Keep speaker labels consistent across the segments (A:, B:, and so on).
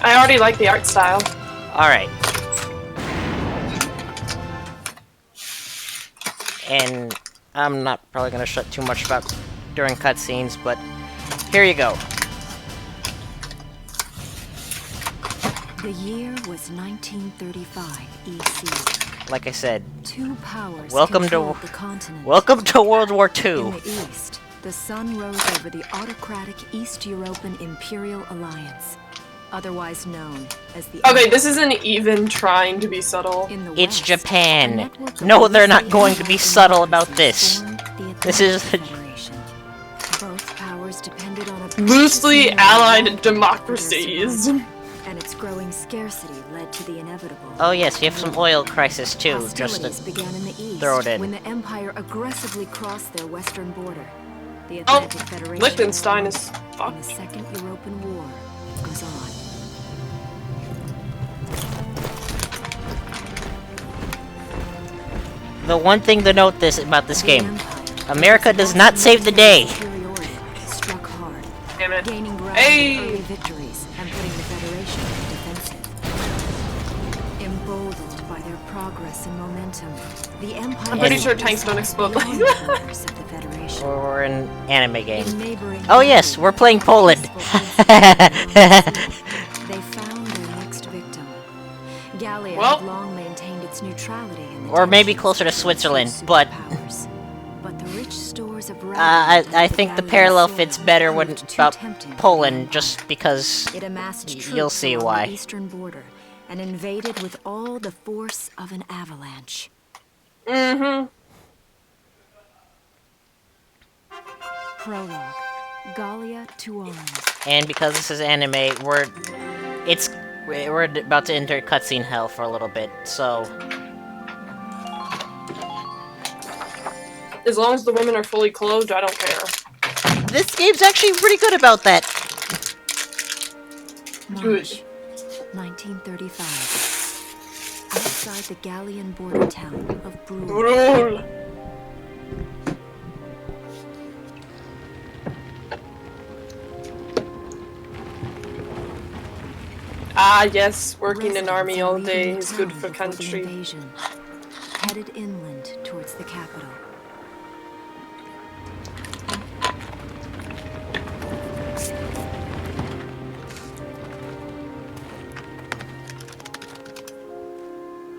A: I already like the art style.
B: Alright. And I'm not probably gonna shut too much about during cutscenes, but here you go.
C: The year was 1935 EC.
B: Like I said,
C: Two powers
B: welcome
C: controlled
B: to
C: the continent.
B: welcome to World War II.
C: In the east, the sun rose over the autocratic East European Imperial Alliance, otherwise known as the
A: Okay, this isn't even trying to be subtle.
C: In the
B: It's
C: west,
B: Japan.
C: a network of
B: No, they're not
C: loosely
B: going to be
C: allied
B: subtle about
C: democracies
B: this.
C: formed the
B: This is-
C: Atlantic Federation. Both powers depended on a
A: Loosely
C: precious
A: allied
C: union for their
A: democracies.
C: survival, and its growing scarcity led to the inevitable.
B: Oh yes, you have some oil crisis too, just
C: Hostilities
B: to
C: began in the east
B: throw it in.
C: when the Empire aggressively crossed their western border. The
A: Oh,
C: Atlantic Federation
A: Liechtenstein
C: was
A: is
C: formed,
A: fucked.
C: and the Second European War goes on.
B: The one thing to note about this
C: The
B: game,
C: Empire,
B: America does not save the day.
C: superiority, struck hard,
A: Damn it.
C: gaining ground
A: Hey!
C: in early victories and putting the Federation on the defensive. Emboldened by their progress and momentum, the Empire
A: I'm pretty
B: And-
A: sure tanks don't explode like
C: beyond the
A: that.
C: borders of the Federation.
B: We're an anime game.
C: In neighboring
B: Oh yes, we're playing Poland.
C: They found their next victim. Gallia
A: Well-
C: had long maintained its neutrality in the
B: Or maybe
C: tensions
B: closer to
C: between two
B: Switzerland, but-
C: superpowers. But the rich stores of
B: I think the parallel fits better when about Poland,
C: It
B: just because
C: amassed troops
B: you'll see
C: along
B: why.
C: the eastern border and invaded with all the force of an avalanche.
A: Mm-hmm.
C: Prologue. Gallia to arms.
B: And because this is anime, we're about to enter cutscene hell for a little bit, so
A: As long as the women are fully clothed, I don't care.
B: this game's actually pretty good about that.
C: March 1935. Outside the Gallian border town of Brule.
A: Rule. Ah, yes, working in army all day is good for country.
C: Invasion, headed inland towards the capital.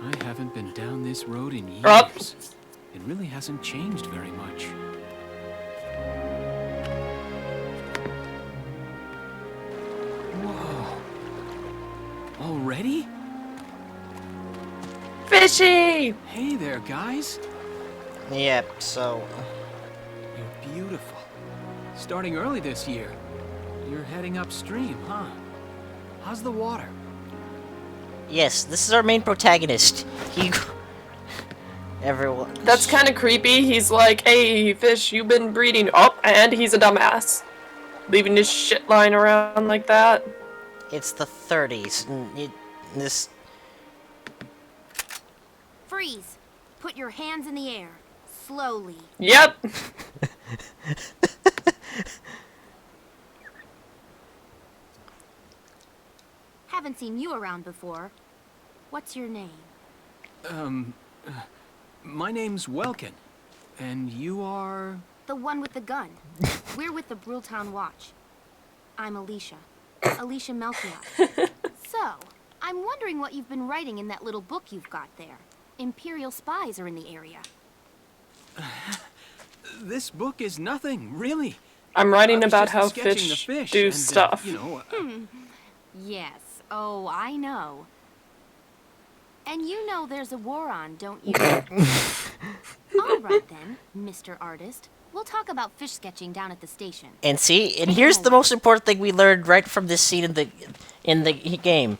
D: I haven't been down this road in years.
A: Up.
D: It really hasn't changed very much. Whoa. Already?
A: Fishy!
D: Hey there, guys.
B: Yep, so
D: You're beautiful. Starting early this year. You're heading upstream, huh? How's the water?
B: yes, this is our main protagonist. He everyone
A: That's kind of creepy. He's like, hey, fish, you've been breeding. Oh, and he's a dumbass. Leaving his shit lying around like that.
B: It's the 30s. This
E: Freeze! Put your hands in the air. Slowly.
A: Yep.
E: Haven't seen you around before. What's your name?
D: My name's Welkin. And you are...
E: The one with the gun. We're with the Bruletown Watch. I'm Alicia. Alicia Melchiot. So, I'm wondering what you've been writing in that little book you've got there. Imperial spies are in the area.
D: This book is nothing, really.
A: I'm writing
D: I was
A: about
D: just
A: how
D: sketching the
A: fish do
D: and,
A: stuff.
D: you know,
E: Yes. Oh, I know. And you know there's a war on, don't you? All right then, Mr. Artist. We'll talk about fish sketching down at the station.
B: and see, and here's the most important thing we learned right from this scene in the game,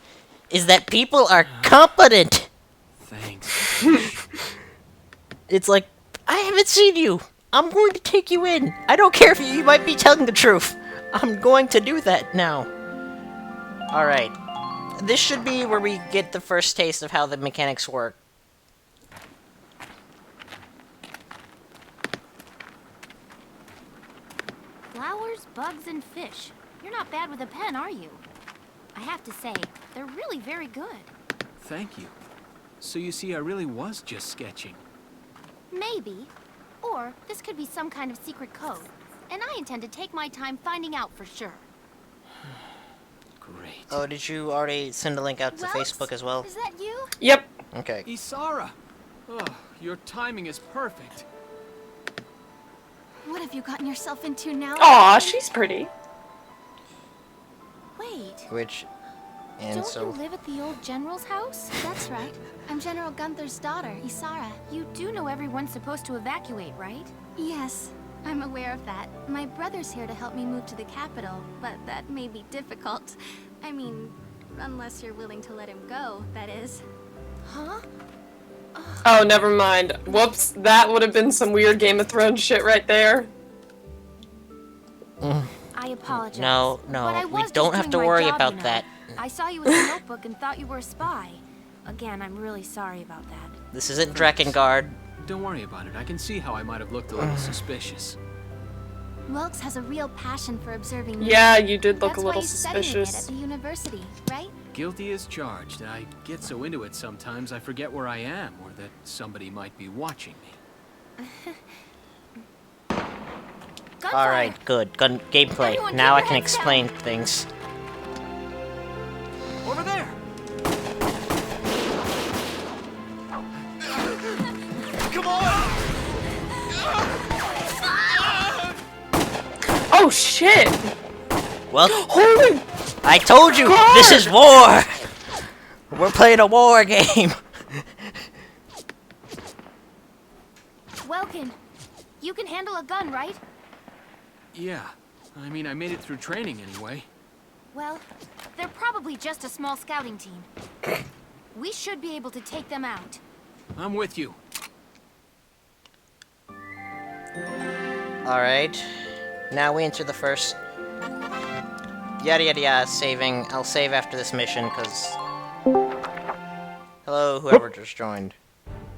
B: is that people are competent.
D: thanks.
B: It's like, I haven't seen you. I'm going to take you in. I don't care if you might be telling the truth. I'm going to do that now. Alright. This should be where we get the first taste of how the mechanics work.
E: Flowers, bugs, and fish. You're not bad with a pen, are you? I have to say, they're really very good.
D: Thank you. So you see, I really was just sketching.
E: Maybe. Or this could be some kind of secret code. And I intend to take my time finding out for sure.
D: Great.
B: Oh, did you already send a link out to
E: Ralphs,
B: Facebook as well?
E: Is that you?
A: Yep.
B: Okay.
D: Isara! Oh, your timing is perfect.
E: What have you gotten yourself into now?
A: Aw, she's pretty.
E: Wait.
B: Which, and
E: Don't
B: so...
E: you live at the old general's house? That's right. I'm General Gunther's daughter, Isara. You do know everyone's supposed to evacuate, right? Yes, I'm aware of that. My brother's here to help me move to the capital, but that may be difficult. I mean, unless you're willing to let him go, that is. Huh?
A: Oh, never mind. Whoops, that would have been some weird Game of Thrones shit right there.
E: I apologize.
B: No,
E: but I
B: no, we
E: was
B: don't
E: just
B: have to
E: doing my
B: worry
E: job,
B: about
E: you know.
B: that.
E: I saw you with a notebook and thought you were a spy. Again, I'm really sorry about that.
B: This isn't Drakengard.
D: Don't worry about it. I can see how I might have looked a little suspicious.
E: Wilkes has a real passion for observing
A: Yeah,
E: nature.
A: you did look
E: That's
A: a
E: why
A: little
E: he's studying it at
A: suspicious.
E: the university, right?
D: Guilty as charged. I get so into it sometimes I forget where I am or that somebody might be watching me.
E: Gunfire!
B: Alright, good. Gun gameplay.
E: Everyone
B: Now I
E: keep
B: can
E: your heads
B: explain things.
D: Over there! Come on!
A: Oh shit!
B: Well,
A: Holy!
B: I told you!
A: God!
B: This is war! We're playing a war game!
E: Welkin, you can handle a gun, right?
D: Yeah. I mean, I made it through training anyway.
E: Well, they're probably just a small scouting team. We should be able to take them out.
D: I'm with you.
B: Alright. Now we enter the first... Yada yada yada, saving. I'll save after this mission, because... Hello, whoever just joined.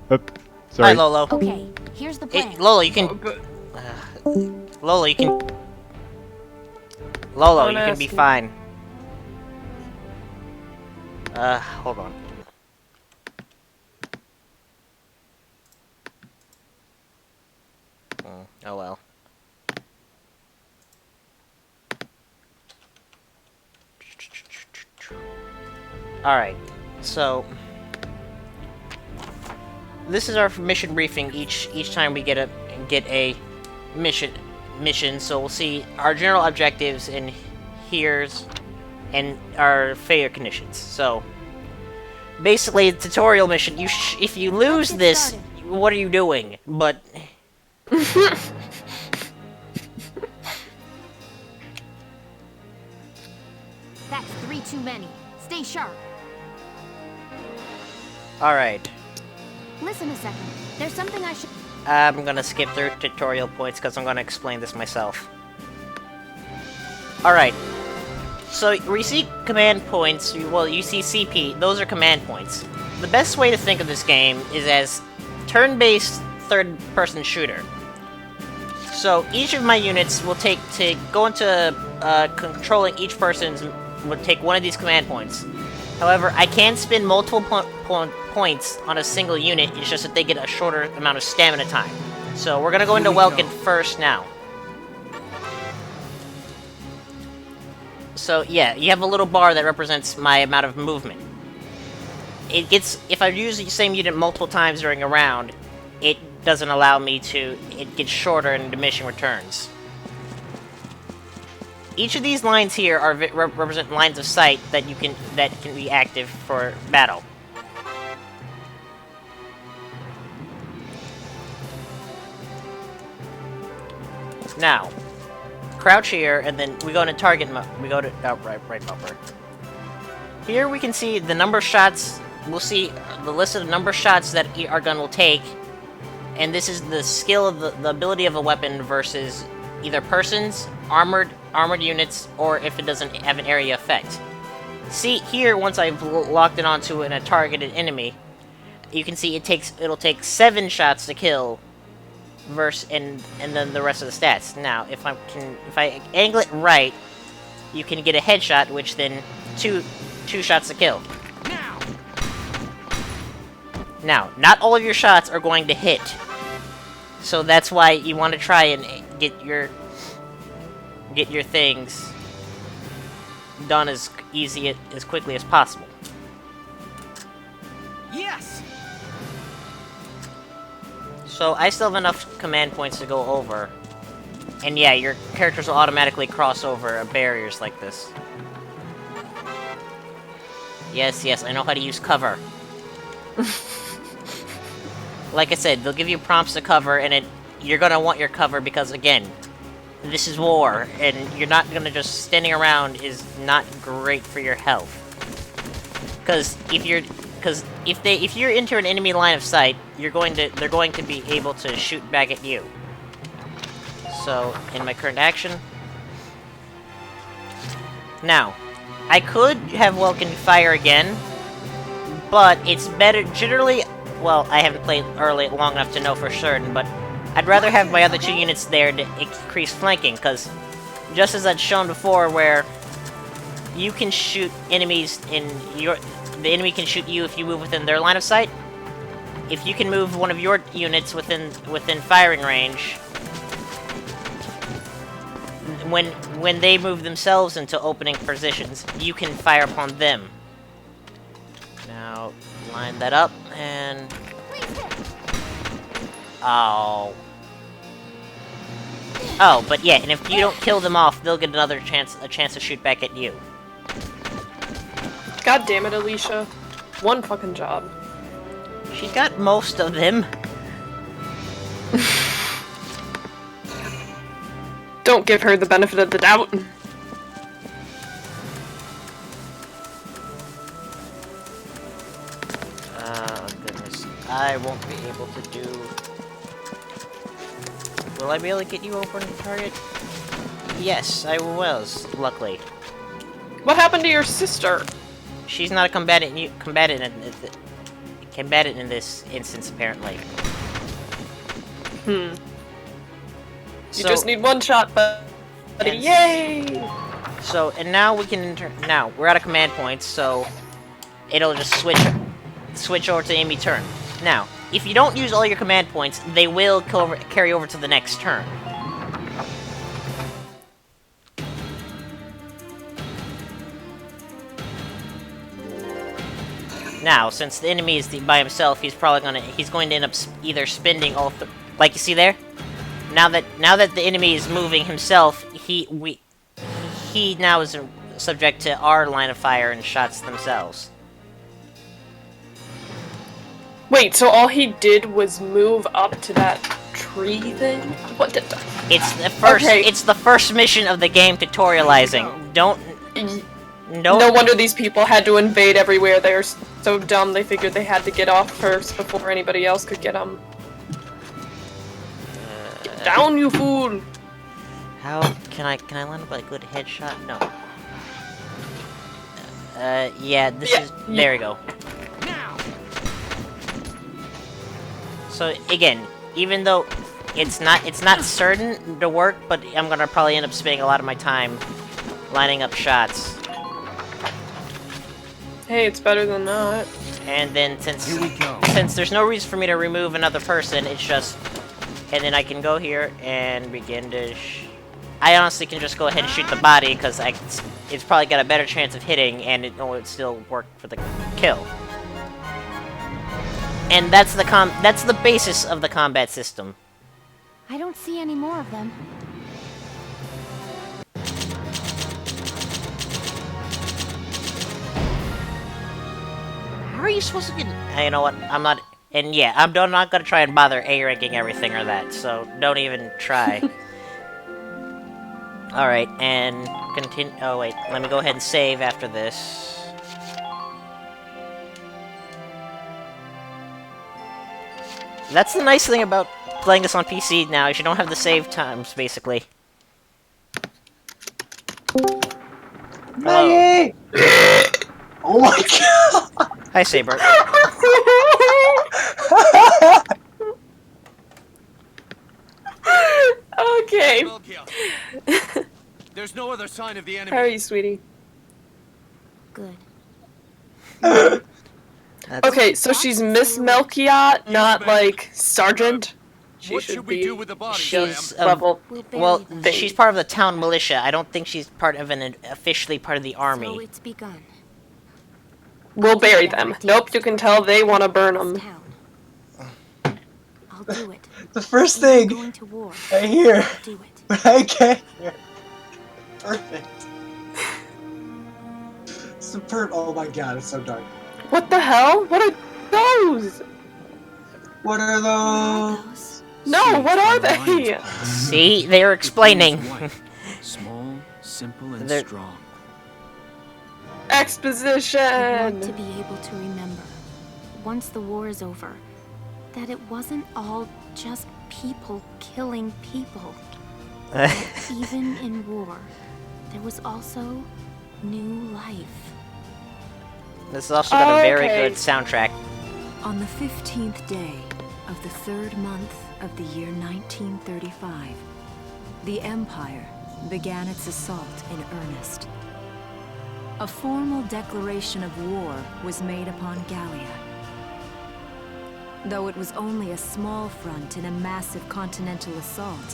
F: Sorry.
B: Hi, Lolo.
E: Okay, here's the plan.
B: Hey, Lolo, you can... Lolo, you can... Lolo,
A: Don't
B: you can
A: ask
B: be
A: me.
B: fine. Hold on. Oh well. Alright, so... This is our mission briefing each time we get a mission, so we'll see our general objectives and here's and our failure conditions. So basically, the tutorial mission. If you lose
E: get
B: this,
E: started.
B: what are you doing? But
E: That's 3 too many. Stay sharp.
B: all right,
E: Listen a second. There's something I should...
B: I'm gonna skip through tutorial points because I'm gonna explain this myself. All right. So we see command points. Well, you see CP. Those are command points. The best way to think of this game is as turn-based third-person shooter. So each of my units will take to go into controlling each person's will take one of these command points. However, I can spend multiple points on a single unit. It's just that they get a shorter amount of stamina time. So we're gonna go into
D: Here we
B: Welkin
D: go.
B: first now. So yeah, you have a little bar that represents my amount of movement. It gets, if I use the same unit multiple times during a round, it doesn't allow me to, it gets shorter and diminishing returns. Each of these lines here are represent lines of sight that can be active for battle. Now, crouch here, and then we go into target mode. We go to right bumper. Here we can see the number of shots. We'll see the list of the number of shots that our gun will take, and this is the skill of the ability of a weapon versus either persons, armored units, or if it doesn't have an area effect. See here, once I've locked it onto a targeted enemy, you can see it'll take 7 shots to kill. And then the rest of the stats. Now, if I angle it right, you can get a headshot, which then two shots to kill. Now, not all of your shots are going to hit. So that's why you want to try and get your things done as quickly as possible.
D: Yes.
B: So I still have enough command points to go over. And yeah, your characters will automatically cross over barriers like this. Yes, I know how to use cover. Like I said, they'll give you prompts to cover, and you're gonna want your cover because, again, this is war, and you're not gonna just standing around is not great for your health. Because if you're into an enemy line of sight, they're going to be able to shoot back at you. So, in my current action, now I could have Welkin fire again, but it's better generally. Well, I haven't played early long enough to know for certain, but I'd rather have my other 2 units there to increase flanking, because just as I'd shown before, where you can shoot enemies the enemy can shoot you if you move within their line of sight. If you can move one of your units within firing range, when they move themselves into opening positions, you can fire upon them. Now, line that up, and... Oh, but yeah, and if you don't kill them off, they'll get a chance to shoot back at you.
A: God damn it, Alicia. One fucking job.
B: She got most of them.
A: Don't give her the benefit of the doubt.
B: Goodness. I won't be able to do... Will I be able to get you over on the target? Yes, I was, luckily.
A: What happened to your sister?
B: She's not a combatant in this instance, apparently.
A: You
B: So,
A: just need one shot, buddy. Yay!
B: So, and now we can now we're out of command points, so it'll just switch over to the enemy turn. Now, if you don't use all your command points, they will carry over to the next turn. Now, since the enemy is by himself, he's going to end up either spending all like you see there. Now that the enemy is moving himself, he now is subject to our line of fire and shots themselves.
A: Wait, so all he did was move up to that tree thing? What did
B: It's the first.
A: Okay.
B: It's the first mission of the game tutorializing. Don't.
A: No wonder these people had to invade everywhere. They're so dumb they figured they had to get off first before anybody else could get them. Get down, you fool!
B: How can I land up a good headshot? No. Yeah, there we go. So again, even though it's not certain to work, but I'm gonna probably end up spending a lot of my time lining up shots.
A: Hey, it's better than not.
B: And then since there's no reason for me to remove another person, it's just, and then I can go here and begin to. I honestly can just go ahead and shoot the body because it's probably got a better chance of hitting, and it would still work for the kill. And that's the basis of the combat system.
E: I don't see any more of them.
B: How are you supposed to get... You know what? I'm not... And yeah, I'm not gonna try and bother A-ranking everything or that, so don't even try. Alright, and continue... Oh wait, let me go ahead and save after this. That's the nice thing about playing this on PC now, is you don't have the save times, basically.
G: Maggie! Oh my god!
B: Hi, Saber.
A: Okay.
D: There's no other sign of the enemy.
A: How are you, sweetie?
E: Good.
B: That's,
A: Okay, so she's Miss Melchiot, not like Sergeant. She
H: What
A: should
H: should we
A: be
H: do with the body,
B: she's
H: Sam?
A: level.
E: We'll bury
B: well,
E: them.
A: thing.
B: she's part of the town militia. I don't think she's part of officially part of the
E: So
B: army.
E: it's begun.
A: We'll bury them. Nope, you can tell they want to burn
E: This
A: them.
E: town. I'll do it.
G: The first
E: Even
G: thing
E: going to war.
G: I hear
E: I'll do it.
G: when I get here. Perfect. Superb. Oh my god, it's so dark.
A: What the hell? What are those?
G: What are
E: What are
G: those?
E: those?
A: No, what are they?
B: See, they're explaining.
D: Small, simple, and
B: They're-
D: strong.
E: I want
A: Exposition.
E: to be able to remember, once the war is over, that it wasn't all just people killing people. Even in war, there was also new life.
B: This has also got a very
A: Okay.
B: good soundtrack.
C: On the 15th day of the 3rd month of the year 1935, the Empire began its assault in earnest. A formal declaration of war was made upon Gallia. Though it was only a small front in a massive continental assault,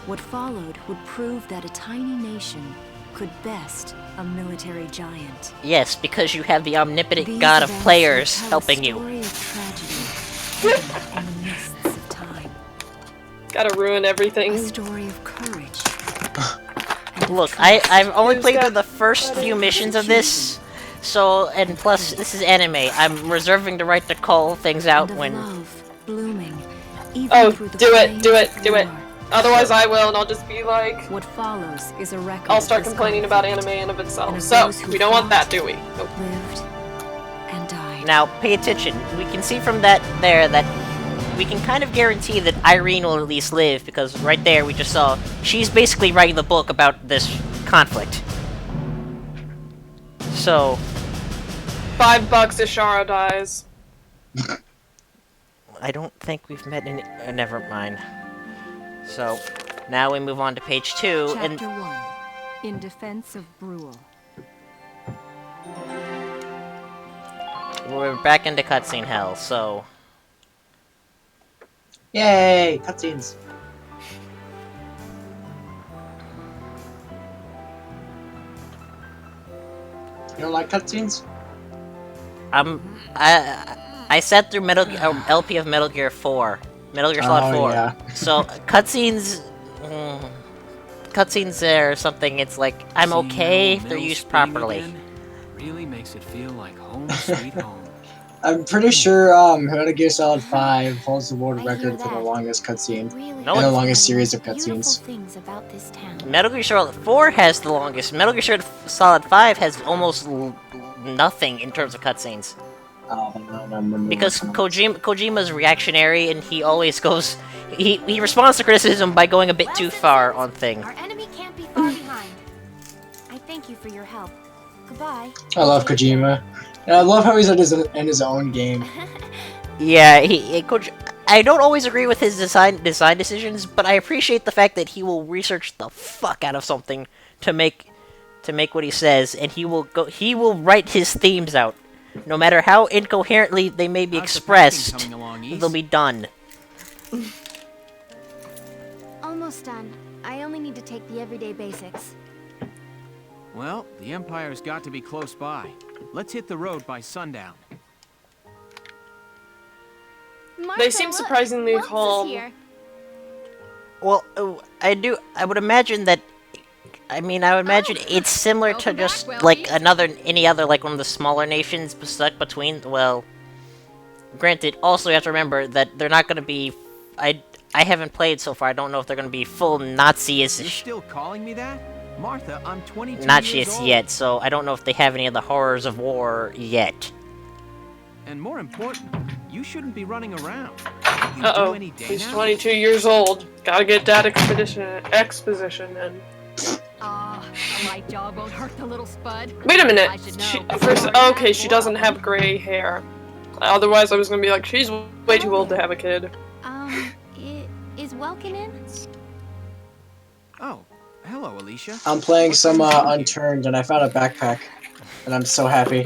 C: what followed would prove that a tiny nation could best a military giant.
B: Yes, because you have the omnipotent
C: These
B: god of
C: events
B: players
C: would tell
B: helping
C: a
B: you.
C: story of tragedy hidden in the mists of time.
A: Gotta ruin
C: A
A: everything.
C: story of courage. and of
B: Look,
C: trust.
B: I've only
A: Who's
B: played
A: got
B: through the first few missions of this, so, and plus, this is anime. I'm reserving the right to call things out
C: And of
B: when...
C: love blooming, even
A: Oh,
C: through the
A: do it,
C: flames
A: do it,
C: of
A: do it.
C: war.
A: Otherwise I will, and I'll just be like,
C: What follows is a record
A: I'll
C: of
A: start
C: this
A: complaining about
C: conflict.
A: anime and of
C: And
A: itself.
C: of
A: So,
C: those who
A: we don't want
C: fought,
A: that, do we? Nope.
C: Lived and died.
B: Now, pay attention. We can see from that we can kind of guarantee that Irene will at least live, because right there we just saw she's basically writing the book about this conflict. So,
A: $5 if Shara dies.
B: I don't think we've met any... never mind. So, now we move on to page 2, and...
C: Chapter 1. In Defense of Brule.
B: we're back into cutscene hell, so...
G: Yay! Cutscenes. You don't like cutscenes?
B: I sat through LP of Metal Gear 4. Metal Gear Solid 4.
G: Yeah.
B: So, cutscenes... cutscenes are something, it's like, I'm
D: Seeing
B: okay
D: how
B: if they're
D: Mill's
B: used
D: scream
B: properly.
D: again really makes it feel like home sweet home.
G: I'm pretty sure Metal Gear Solid 5 holds the world
E: I hear
G: record for the
E: that.
G: longest cutscene.
E: Really
B: No,
G: And the
B: it's-
G: longest series of
E: beautiful
G: cutscenes.
E: things about this town.
B: Metal Gear Solid 4 has the longest. Metal Gear Solid 5 has almost nothing in terms of cutscenes. Because Kojima's reactionary, and he always goes... He responds to criticism by going a bit too far on things.
E: Our enemy can't be far behind. I thank you for your help. Goodbye.
G: I love Kojima. And I love how he's in his own game.
B: Yeah, I don't always agree with his design decisions, but I appreciate the fact that he will research the fuck out of something to make what he says, and he will write his themes out. No matter how incoherently they may be
D: How's the packing
B: expressed,
D: coming along, East?
B: they'll be done.
E: Almost done. I only need to take the everyday basics.
D: Well, the Empire's got to be close by. Let's hit the road by sundown.
E: Martha,
A: seem
E: look,
A: surprisingly
E: Wells is
A: calm.
E: here.
B: Well, I would imagine that. I mean, I would imagine it's similar to
E: welcome
B: just
E: back,
B: like
E: Welby.
B: any other like one of the smaller nations stuck between. Well, granted, also you have to remember that they're not going to be. I haven't played so far. I don't know if they're going to be full
D: You're
B: Nazi-ish.
D: still calling me that? Martha, I'm 22
B: Not
D: years
B: just
D: old.
B: yet, so I don't know if they have any of the horrors of war yet.
D: And more important, you shouldn't be running around. Don't you do
A: Uh-oh.
D: any day
A: He's
D: now?
A: 22 years old. Gotta get that exposition in.
I: A light jog won't hurt the little spud.
A: Wait a minute.
I: I should
A: She,
I: know.
A: first, okay, she doesn't have gray hair. Otherwise, I was gonna be like, she's way too old to have a kid.
E: Is Welkin in?
D: Oh, hello, Alicia.
G: I'm playing some Unturned, and I found a backpack. and I'm so happy.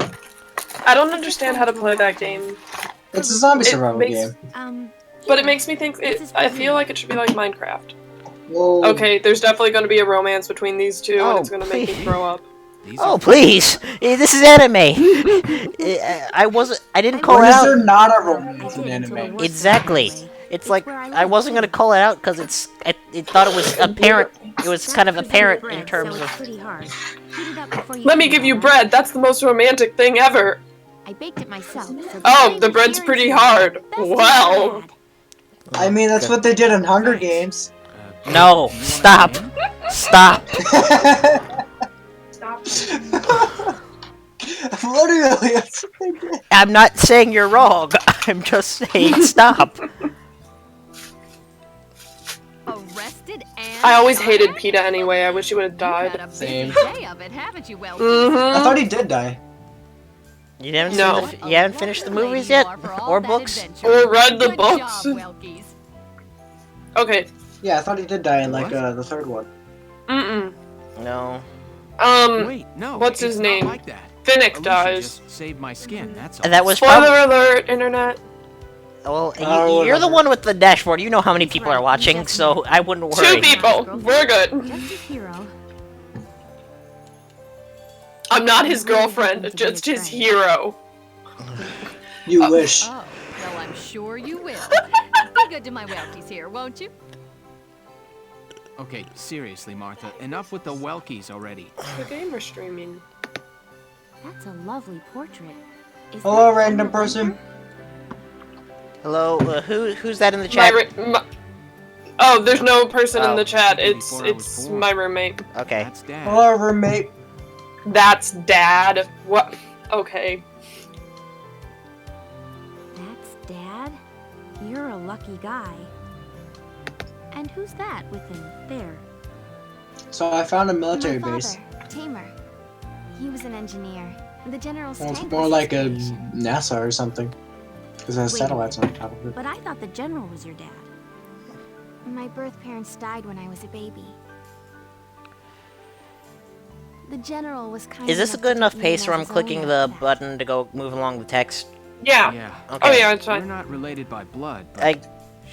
A: I don't understand how to play that game,
G: It's a zombie
A: It
G: survival
A: makes-
G: game.
A: but it makes me think. I feel like it should be like Minecraft.
G: Whoa.
A: Okay, there's definitely going to be a romance between these two,
B: Oh,
A: and it's going to make me
B: please.
A: throw up.
D: These
B: Oh
D: are
B: please! This is anime. I didn't call
G: When
B: it
G: is
B: out.
G: there not a
C: I
G: romance
C: did
G: in
C: until the
G: anime?
C: worst
B: Exactly.
C: happened anyway.
B: It's like
C: where I
B: I
C: live,
B: wasn't gonna
C: too.
B: call it out because it thought it was apparent. It was
C: That's
B: kind of
C: preserved
B: apparent
C: bread,
B: in terms
C: so it's
B: of.
C: pretty hard. Heat it up before you
A: Let me
C: eat it,
A: give you
C: alright?
A: bread. That's the most romantic thing ever.
C: I baked it myself. So
A: Oh, the bread's pretty hard. Wow.
G: I mean, that's what they did in Hunger Games.
B: No!
D: do you wanna
B: Stop!
D: come in?
B: Stop!
A: Stop.
G: Literally, that's what they did.
B: I'm not saying you're wrong. I'm just saying stop.
I: Arrested and
A: I always
I: shot
A: hated
I: at?
A: PETA anyway. I wish he would have
I: You've had
A: died.
I: a busy
G: Same.
I: day of it, haven't you, Welky?
G: I thought
A: Mm-hmm.
G: he did die.
B: You haven't
A: No.
B: seen you haven't finished the movies yet, or books.
A: Or read the
I: Good
A: books.
I: job, Welkies.
A: Okay.
G: Yeah, I thought he did die in like
D: What?
G: the third one.
A: Mm-mm.
B: No.
D: Wait, no.
A: What's
D: it's
A: his
D: not
A: name?
D: Like that.
A: Finnick
D: Alicia
A: dies.
D: just saved my skin. That's all.
B: And that was
A: Spoiler
B: probably.
A: alert, internet.
B: Well,
G: Oh,
B: you're the
G: whatever.
B: one with the dashboard. You know how many people are watching, so I wouldn't worry.
A: 2 people. We're good.
C: Just a hero.
A: I'm not his girlfriend, just his hero.
G: You wish.
I: Oh, well, I'm sure you will. Be good to my Welkies here, won't you?
D: Okay, seriously, Martha. Enough with the Welkies already.
A: The gamer streaming.
C: That's a lovely portrait. Is
G: Hello,
C: that
G: random
C: Emma
G: person.
C: Bunker?
B: Hello, who's that in the
A: My
B: chat?
A: oh, there's no person in
B: Oh.
A: the chat.
D: Before
A: It's
D: I was
A: it's
D: born.
A: my roommate.
B: Okay.
D: That's Dad.
G: Hello, roommate.
A: That's Dad. What? Okay.
C: That's Dad? You're a lucky guy. And who's that with him there?
G: So I found a military
E: My
G: base.
E: father, Tamer. He was an engineer. The general's
G: Well, it's
E: tank
G: more
E: was
G: like
E: his
G: a
E: creation.
G: NASA or something. Because it has
C: Wait a
G: satellites on top of it.
C: But I thought the general was your dad.
E: My birth parents died when I was a baby. The general was kind
B: Is this a
E: enough
B: good
E: to
B: enough
E: take me
B: pace
E: in
B: where
E: as
B: I'm
E: his
B: clicking
E: own
B: the
E: after that.
B: button to go move along the text?
A: Yeah.
D: Yeah.
B: Okay.
A: Oh yeah, it's
D: We're
A: fine.
D: not related by blood, but
B: I-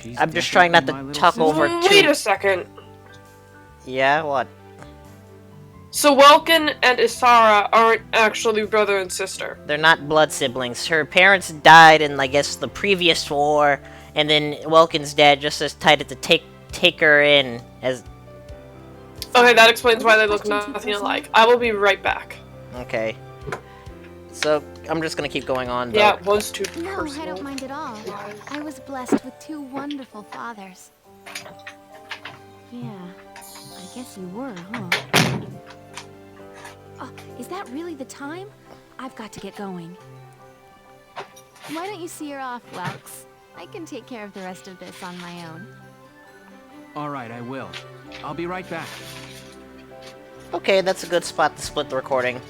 D: she's
B: I'm just trying not
D: definitely
B: to
D: my
B: talk
D: little
B: over
D: sister.
B: two-
A: Wait a second.
B: Yeah, what?
A: So Welkin and Isara aren't actually brother and sister.
B: They're not blood siblings. Her parents died in, I guess, the previous war, and then Welkin's dad just decided to take her in as.
A: Okay, that explains why they
E: Was
A: look
E: this question too
A: nothing
E: personal?
A: alike. I will be right back.
B: Okay. So I'm just gonna keep going on. Though.
A: Yeah, it was too
E: No, I
A: personal.
E: don't mind at all. I was blessed with 2 wonderful fathers.
C: Yeah, I guess you were, huh? Oh, is that really the time? I've got to get going.
E: Why don't you see her off, Welks? I can take care of the rest of this on my own.
D: All right, I will. I'll be right back.
B: Okay, that's a good spot to split the recording.